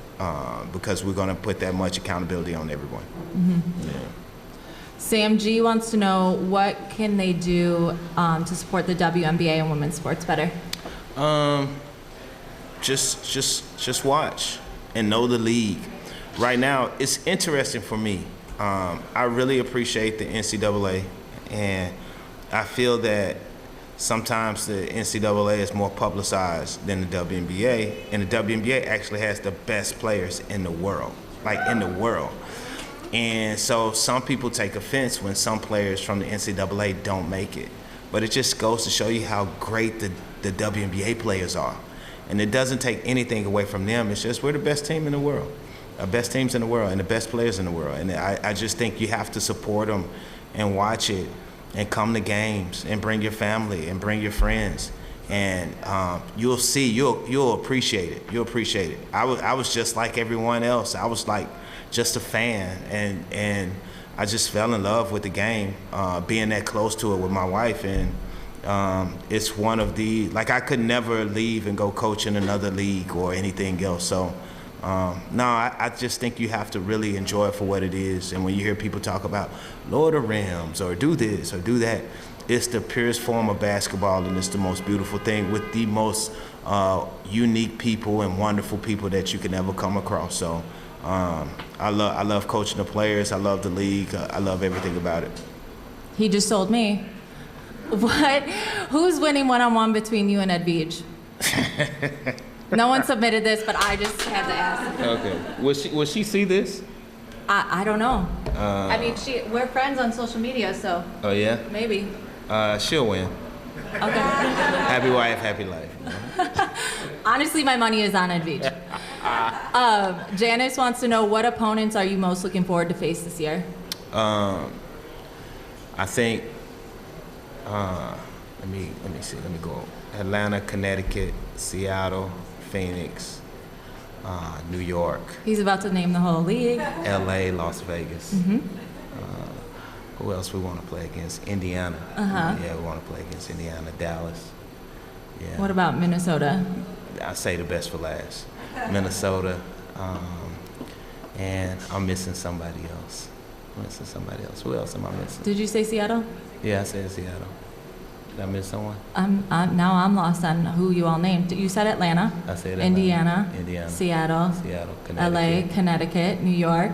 Because we're going to put that much accountability on everyone. Mm-hmm. Yeah. Sam G wants to know, what can they do to support the WNBA and women's sports better? Just watch and know the league. Right now, it's interesting for me. I really appreciate the NCAA, and I feel that sometimes the NCAA is more publicized than the WNBA, and the WNBA actually has the best players in the world, And so some people take offense when some players from the NCAA don't make it. But it just goes to show you how great the WNBA players are. And it doesn't take anything away from them. It's just we're the best team in the world, the best teams in the world, and the best players in the world. And I just think you have to support them and watch it, and come to games, and bring your family, and bring your friends, and you'll see, you'll appreciate it. You'll appreciate it. I was just like everyone else. I was like just a fan, and I just fell in love with the game, being that close to it with my wife, and it's one of the, I could never leave and go coach in another league or anything else. So. I just think you have to really enjoy it for what it is. And when you hear people talk about Lord of Rims or do this or do that, it's the purest form of basketball, and it's the most beautiful thing with the most unique people and wonderful people that you can ever come across. So I love coaching the players. I love the league. I love everything about it. He just told me. What? Who's winning one-on-one between you and Ed Beach? No one submitted this, but I just had to ask. Okay. Will she see this? I don't know. I mean, we're friends on social media, so. Oh yeah. Maybe. She'll win. Okay. Happy wife, happy life. Honestly, my money is on Ed Beach. Janice wants to know, what opponents are you most looking forward to face this year? I think. Let me see. Let me go. Atlanta, Connecticut, Seattle, Phoenix, New York. He's about to name the whole league. LA, Las Vegas. Mm-hmm. Who else we want to play against? Indiana. Yeah, we want to play against Indiana, Dallas. Yeah. What about Minnesota? I say the best for last. Minnesota, and I'm missing somebody else. Who else am I missing? Did you say Seattle? Yeah, I said Seattle. Did I miss someone? Now I'm lost on who you all named. You said Atlanta. I said Atlanta. Indiana. Seattle. Connecticut. LA, Connecticut, New York.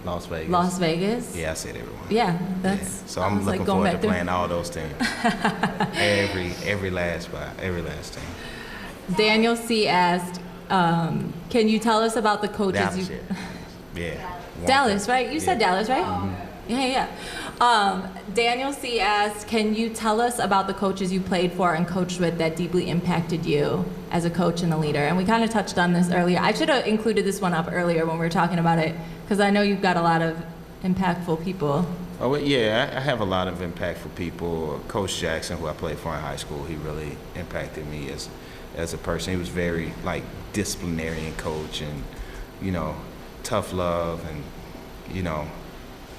Las Vegas. Las Vegas. Yeah, I said everyone. Yeah, that's. Yeah. So I'm looking forward to playing all those teams. every last team. Daniel C. asked, can you tell us about the coaches Dallas, you... yeah. Dallas, right? You said Dallas, right? Mm-hmm. Yeah. Daniel C. asked, can you tell us about the coaches you played for and coached with that deeply impacted you as a coach and a leader? And we kind of touched on this earlier. I should have included this one up earlier when we were talking about it, because I know you've got a lot of impactful people. Oh, yeah, I have a lot of impactful people. Coach Jackson, who I played for in high school, he really impacted me as a person. He was very, like, disciplinarian coach and, you know, tough love and, you know,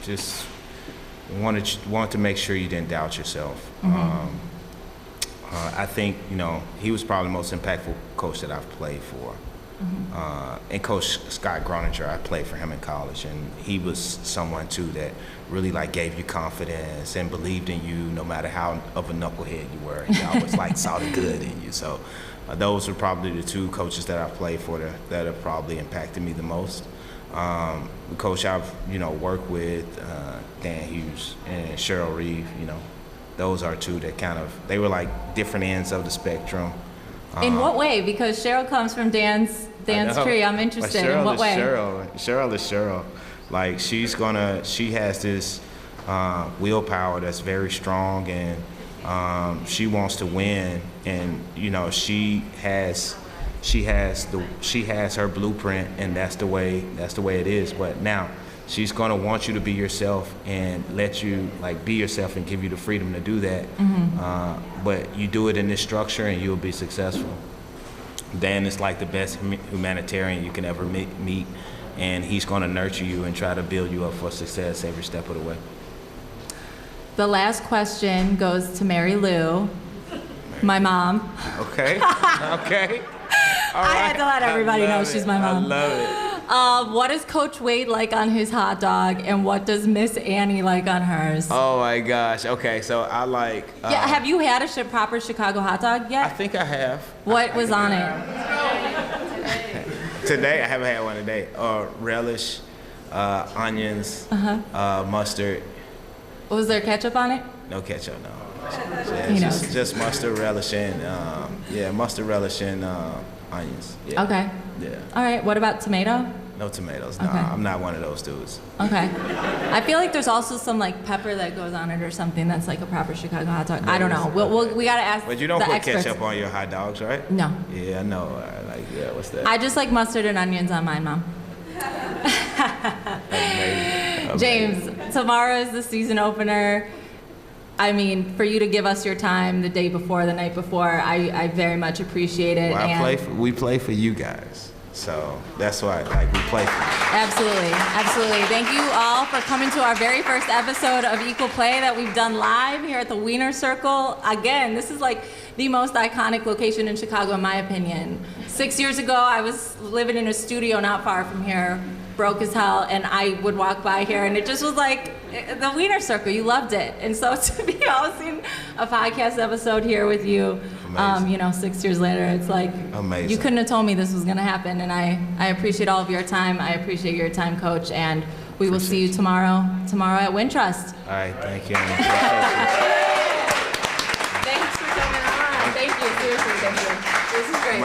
just wanted to make sure you didn't doubt yourself. I think, you know, he was probably the most impactful coach that I've played for. And Coach Scott Groninger, I played for him in college, and he was someone too that really like gave you confidence and believed in you no matter how of a knucklehead you were. He always like saw the good in you. So those are probably the two coaches that I've played for that have probably impacted me the most. The coach I've, you know, worked with, Dan Hughes and Cheryl Reeve, you know, those are two that they were like different ends of the spectrum. In what way? Because Cheryl comes from Dan's tree. I'm interested. In what way? Cheryl is Cheryl. Like she has this willpower that's very strong, and she wants to win, and you know she has her blueprint, and that's the way it is. But now she's gonna want you to be yourself and let you like be yourself and give you the freedom to do that. But you do it in this structure and you'll be successful. Dan is like the best humanitarian you can ever meet, and he's gonna nurture you and try to build you up for success every step of the way. The last question goes to Mary Lou, my mom. Okay. Okay. All I right. had to let everybody know she's my mom. I love it. What is Coach Wade like on his hot dog, and what does Miss Annie like on hers? Oh my gosh. Okay, so I like. Yeah, have you had a proper Chicago hot dog yet? I think I have. What was on it? Today, I haven't had one today. Relish, onions, mustard. Was there ketchup on it? No ketchup, no. He Yeah, knows. just mustard, relish, and mustard, relish, and onions. Yeah. Okay. Yeah. All right. What about tomato? No tomatoes. No, Okay. I'm not one of those dudes. Okay. I feel like there's also some like pepper that goes on it or something that's like a proper Chicago hot dog. I don't know. We gotta ask. But you don't the put experts. ketchup on your hot dogs, right? No. Yeah, I know. What's that? I just like mustard and onions on mine, Mom. Amazing. James, tomorrow is the season opener. I mean, for you to give us your time the day before, the night before, I very much appreciate it. Well, we play for you guys, so that's why we play for you. Absolutely, absolutely. Thank you all for coming to our very first episode of Equal Play that we've done live here at the Wiener Circle. Again, this is like the most iconic location in Chicago, in my opinion. 6 years ago, I was living in a studio not far from here, broke as hell, and I would walk by here, and it just was like the Wiener Circle. You loved it, and so to be hosting a podcast episode here with you, 6 years later, it's like amazing. You couldn't have told me this was going to happen, and I appreciate all of your time. I appreciate your time, Coach, and we will see you tomorrow at Wintrust. All right, thank you. Thanks for coming on. Thank you, seriously, thank you. This is great.